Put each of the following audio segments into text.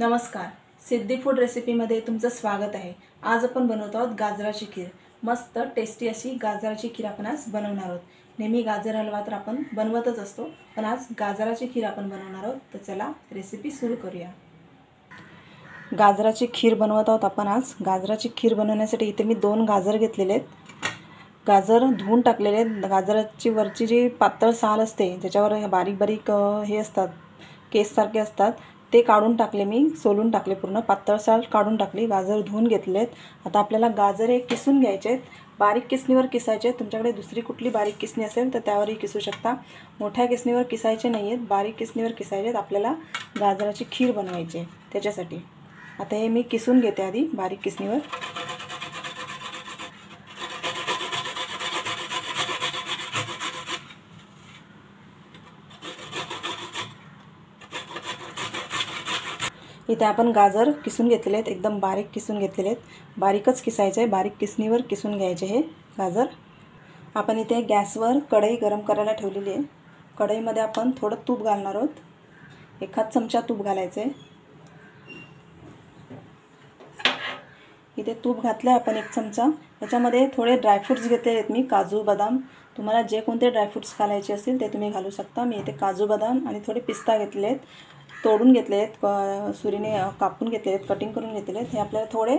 नमस्कार, सिद्धी फूड रेसिपीमध्ये तुमचं स्वागत आहे। आज आपण बनवत आहोत गाजराची खीर। मस्त टेस्टी अशी गाजराची खीर आपण आज बनवणार आहोत। नेहमी गाजर हलवा तर आपण बनवतच असतो, पण आज गाजराची खीर आपण बनवणार आहोत। तर चला रेसिपी सुरू करूया। गाजराची खीर बनवत आहोत आपण आज। गाजराची खीर बनवण्यासाठी इथे मी 2 गाजर घेतलेले आहेत। गाजर धुवून टाकलेले आहेत। गाजराची वरची जी पातळ साल असते ज्याच्यावर बारीक बारीक हे असतात, केस सारखे असतात, ते काढून टाकले मी, सोलून टाकले, पूर्ण पातळ साल काढून टाकली। गाजर धुवून घेतलेत। आता आपल्याला गाजर हे किसून घ्यायचे आहेत। बारीक किसणीवर किसायचे। तुमच्याकडे दुसरी कुठली बारीक किसणी असेल तर त्यावरही किसू शकता। मोठ्या किसणीवर किसायचे नाहीत, बारीक किसणीवर किसायचे। आपल्याला गाजराची खीर बनवायची आहे त्याच्यासाठी। आता हे मी किसून घेते आधी बारीक किसणीवर। इथे आपण गाजर किसून घेतलेले आहेत, एकदम बारीक किसून घेतलेले आहेत। बारीकच किसायचे आहे, बारीक किसणीवर किसून घ्यायचे हे गाजर। आपण इथे गॅसवर कढई गरम करायला ठेवलेली आहे। कढईमध्ये आपण थोडं तूप घालणार आहोत। 1 चमचा तूप घालायचे। इथे तूप घातलं आपण 1 चमचा। याच्यामध्ये थोडे ड्रायफ्रूट्स घेतलेले आहेत मी, काजू बदाम। तुम्हाला जे कोणते ड्रायफ्रूट्स घालायचे असतील ते तुम्ही घालू शकता। मी इथे काजू बदाम आणि थोडे पिस्ता घेतले आहेत, तोडून घेतले आहेत, सुरीने कापून घेतले आहेत, कटिंग करून घेतले आहेत। हे आपल्याला थोडे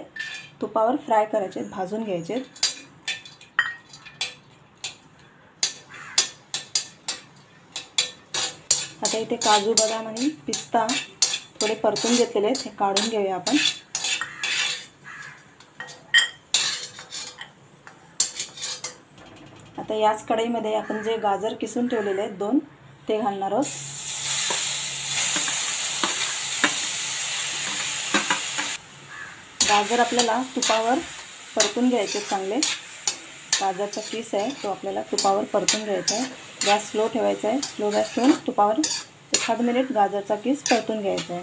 तुपावर फ्राय करायचे आहेत, भाजून घ्यायचे आहेत। आता इथे काजू बदाम आणि पिस्ता थोडे परतून घेतलेले आहेत, हे काढून घेऊया आपण। आता याच कढईमध्ये आपण जे गाजर किसून ठेवलेले आहेत 2, ते घालणार आहोत। गाजर आपल्याला तुपावर परतून घ्यायचे चांगले। गाजरचा किस आहे तो आपल्याला तुपावर परतून घ्यायचा आहे। गॅस स्लो ठेवायचा आहे। स्लो गॅस ठेवून तुपावर 1 मिनिट गाजरचा किस परतून घ्यायचा आहे।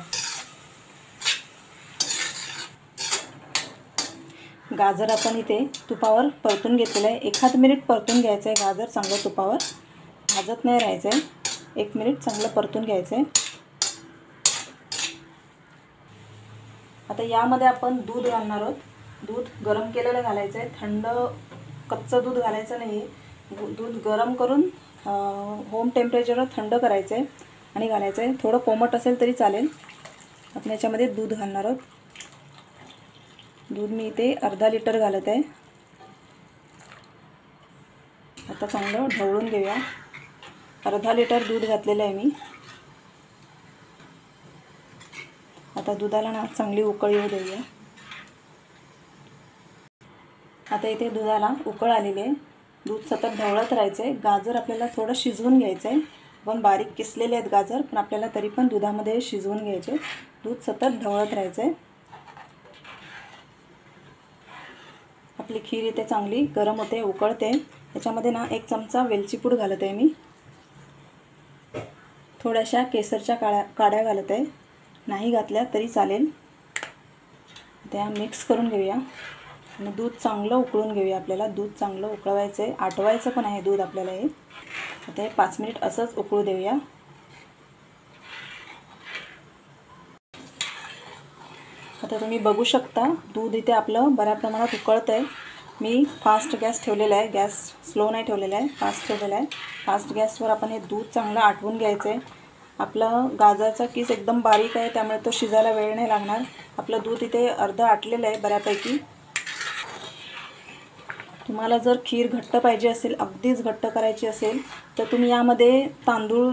गाजर आपण इथे तुपावर परतून घेतलेलं आहे। 1 मिनिट परतून घ्यायचं आहे गाजर चांगलं तुपावर, भाजत नाही राहायचं आहे। 1 मिनिट चांगलं परतून घ्यायचं आहे। आता यामध्ये आपण दूध घालणार आहोत। दूध गरम केलेलं घालायचं आहे, थंड कच्चं दूध घालायचं नाही आहे। दूध गरम करून होम टेम्परेचरवर थंड करायचं आहे आणि घालायचं आहे। थोडं कोमट असेल तरी चालेल। आपण याच्यामध्ये दूध घालणार आहोत। दूध मी इथे अर्धा लिटर घालत आहे। आता चांगलं ढवळून घेऊया। अर्धा लिटर दूध घातलेलं आहे मी। आता दुधाला ना चांगली उकळ येऊ देऊया। आता इथे दुधाला उकळ आलेली आहे। दूध सतत ढवळत राहायचं आहे। गाजर आपल्याला थोडं शिजवून घ्यायचं आहे। पण बारीक किसलेले आहेत गाजर, पण आपल्याला तरी पण दुधामध्ये शिजवून घ्यायचे। दूध सतत ढवळत राहायचं आहे। आपली खीर इथे चांगली गरम होते, उकळते। त्याच्यामध्ये ना 1 चमचा वेलची पूड घालत आहे मी, थोड्याशा केसरच्या काड्या घालत आहे। नाही घातल्या तरी चालेल। त्या मिक्स करून घेऊया आणि दूध चांगलं उकळून घेऊया। आपल्याला दूध चांगलं उकळवायचं आहे, आटवायचं पण आहे दूध आपल्याला हे। आता हे 5 मिनिट असंच उकळू देऊया। आता तुम्ही बघू शकता दूध इथे आपलं बऱ्या प्रमाणात उकळतं आहे। मी फास्ट गॅस ठेवलेला आहे, गॅस स्लो नाही ठेवलेला आहे, फास्ट ठेवलेला आहे। फास्ट गॅसवर आपण हे दूध चांगलं आटवून घ्यायचं आहे। आपलं गाजरचा किस एकदम बारीक आहे, त्यामुळे तो शिजायला वेळ नाही लागणार। आपलं दूध इथे अर्ध आटलेलं आहे बऱ्यापैकी। तुम्हाला जर खीर घट्ट पाहिजे असेल, अगदीच घट्ट करायची असेल, तर तुम्ही यामध्ये तांदूळ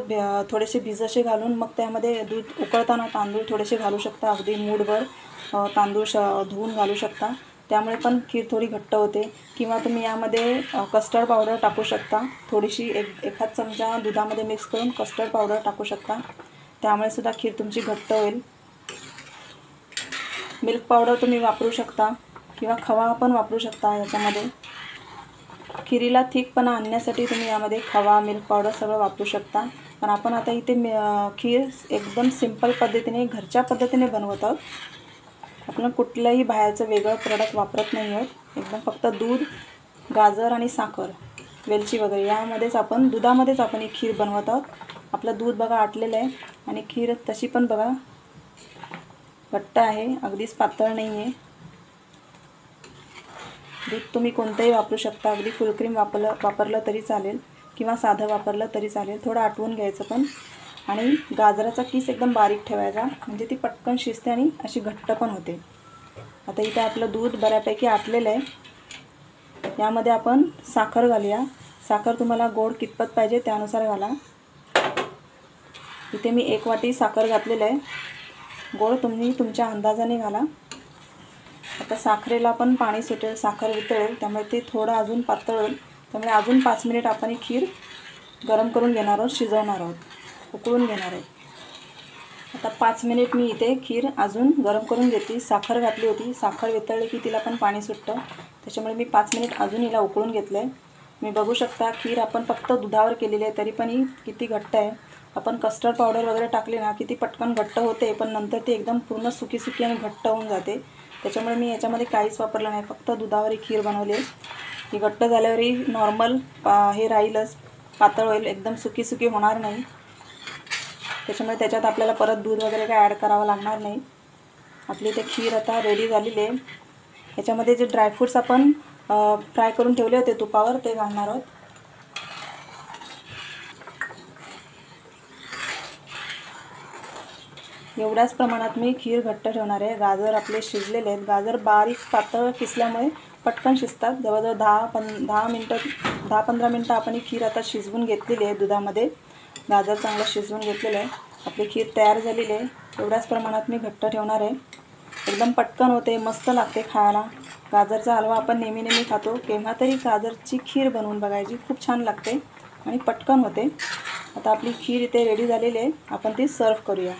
थोडेसे भिजसे घालून मग त्यामध्ये दूध उकळताना तांदूळ थोडेसे घालू शकता। अगदी मूठभर तांदूळ धुवून घालू शकता, त्यामुळे पण खीर थोडी घट्ट होते। किंवा तुम्ही यामध्ये कस्टर्ड पावडर टाकू शकता, थोडीशी 1 चमचा दुधामध्ये मिक्स करून कस्टर्ड पावडर टाकू शकता, त्यामुळे सुद्धा खीर तुमची घट्ट होईल। मिल्क पावडर तुम्ही वापरू शकता किंवा खवा पण वापरू शकता याच्यामध्ये। खीरीला थिकपणा आणण्यासाठी तुम्ही यामध्ये खवा, मिल्क पावडर सगळं वापरू शकता। पण आपण आता इथे खीर एकदम सिंपल पद्धतीने, घरच्या पद्धतीने बनवत आहोत। आपण कुठलंही बाहेरचं वेगळं प्रोडक्ट वापरत नाही आहोत। एकदम फक्त दूध, गाजर आणि साखर, वेलची वगैरे यामध्येच आपण, दुधामध्येच आपण ही खीर बनवत आहोत। आपलं दूध बघा आटलेलं आहे आणि खीर तशी पण बघा घट्ट आहे, अगदीच पातळ नाही आहे. दूध तुम्ही कोणतंही वापरू शकता, अगदी फुल क्रीम वापरलं तरी चालेल किंवा साधं वापरलं तरी चालेल. थोडं आटवून घ्यायचं पण. आणि गाजराचा किस एकदम बारीक ठेवायचा, म्हणजे ती पटकन शिजते आणि अशी घट्ट पण होते. आता इथे आपलं दूध बऱ्यापैकी आटलेलं आहे. यामध्ये आपण साखर घालूया. साखर तुम्हाला गोड कितपत पाहिजे त्यानुसार घाला. इथे मी 1 वाटी साखर घातलेलं आहे. गोड तुम्ही तुमच्या अंदाजाने घाला. आता साखरेला पण पाणी सुटेल, साखर वितळेल, त्यामुळे ते थोडं अजून पातळ होईल. त्यामुळे अजून 5 मिनिट आपण ही खीर गरम करून घेणार आहोत, शिजवणार आहोत, उकळून घेणार आहे. आता 5 मिनिट मी इथे खीर अजून गरम करून घेतली. साखर घातली होती, साखर वितळली की तिला पण पाणी सुटतं, त्याच्यामुळे मी 5 मिनिट अजून हिला उकळून घेतलं आहे. मी बघू शकता खीर आपण फक्त दुधावर केलेली आहे, तरी पण ही किती घट्ट आहे. आपण कस्टर्ड पावडर वगैरे टाकली ना की ती पटकन घट्ट होते, पण नंतर ती एकदम पूर्ण सुकी सुकी आणि घट्ट होऊन जाते. त्याच्यामुळे मी याच्यामध्ये काहीच वापरलं नाही, फक्त दुधावर ही खीर बनवली आहे. ही घट्ट झाल्यावरही नॉर्मल हे राहीलच, पातळ होईल, एकदम सुकी सुकी होणार नाही. त्याच्यामुळे त्याच्यात आपल्याला परत दूध वगैरे काय ॲड करावं लागणार नाही. आपली इथे खीर आता रेडी झालेली आहे. याच्यामध्ये जे ड्रायफ्रूट्स आपण फ्राय करून ठेवले होते तुपावर ते घालणार आहोत. एवढ्याच प्रमाणात मी खीर घट्ट ठेवणार आहे. गाजर आपले शिजलेले आहेत. गाजर बारीक पातळ किसल्यामुळे पटकन शिजतात. जवळजवळ 10-15 मिनटं आपण ही खीर आता शिजवून घेतलेली आहे दुधामध्ये. गाजर चांगलं शिजवून घेतलेलं आहे. आपली खीर तयार झालेली आहे. एवढ्याच प्रमाणात मी घट्ट ठेवणार आहे. एकदम पटकन होते, मस्त लागते खायला. गाजरचा हलवा आपण नेहमी खातो, केव्हा तरी गाजरची खीर बनवून बघायची, खूप छान लागते आणि पटकन होते. आता आपली खीर इथे रेडी झालेली आहे, आपण ती सर्व करूया.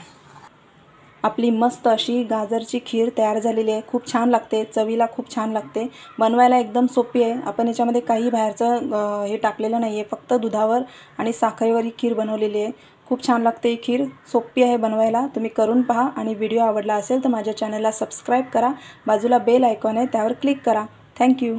आपली मस्त अशी गाजरची खीर तयार झालेली आहे. खूप छान लागते, चवीला खूप छान लागते, बनवायला एकदम सोपी आहे. आपण याच्यामध्ये काही बाहेरचं हे टाकलेलं नाही आहे, फक्त दुधावर आणि साखरेवर ही खीर बनवलेली आहे. खूप छान लागते ही खीर, सोपी आहे बनवायला. तुम्ही करून पहा आणि व्हिडिओ आवडला असेल तर माझ्या चॅनलला सबस्क्राईब करा. बाजूला बेल आयकॉन आहे त्यावर क्लिक करा. थँक्यू.